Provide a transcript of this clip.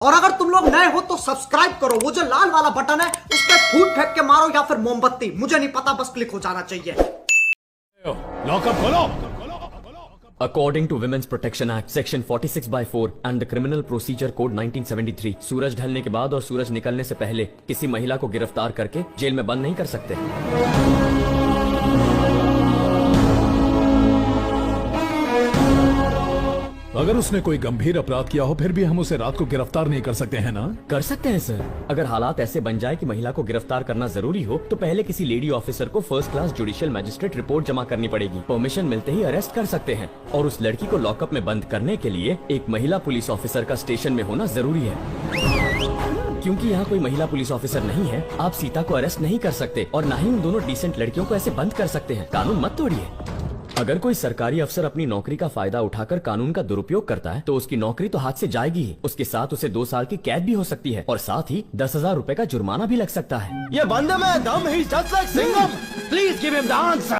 और अगर तुम लोग नए हो तो सब्सक्राइब करो, वो जो लाल वाला बटन है उस पर फूट फेंक के मारो या फिर मोमबत्ती, मुझे नहीं पता, बस क्लिक हो जाना चाहिए। लॉकअप खोलो। According to Women's Protection Act, Section 46/4 and the Criminal Procedure Code 1973, सूरज ढलने के बाद और सूरज निकलने से पहले किसी महिला को गिरफ्तार करके जेल में बंद नहीं कर सकते। अगर उसने कोई गंभीर अपराध किया हो फिर भी हम उसे रात को गिरफ्तार नहीं कर सकते हैं ना? कर सकते हैं सर। अगर हालात ऐसे बन जाए कि महिला को गिरफ्तार करना जरूरी हो तो पहले किसी लेडी ऑफिसर को first class judicial magistrate report जमा करनी पड़ेगी। परमिशन मिलते ही अरेस्ट कर सकते हैं और उस लड़की को लॉकअप में बंद करने के लिए एक महिला पुलिस ऑफिसर का स्टेशन में होना जरूरी है। क्योंकि यहाँ कोई महिला पुलिस ऑफिसर नहीं है, आप सीता को अरेस्ट नहीं कर सकते और न ही उन दोनों डिसेंट लड़कियों को ऐसे बंद कर सकते हैं। कानून मत तोड़िए। अगर कोई सरकारी अफसर अपनी नौकरी का फायदा उठाकर कानून का दुरुपयोग करता है तो उसकी नौकरी तो हाथ से जाएगी ही, उसके साथ उसे 2 साल की कैद भी हो सकती है और साथ ही 10,000 रुपए का जुर्माना भी लग सकता है। ये बंदे में दम ही just like Singham. Please give him the answer.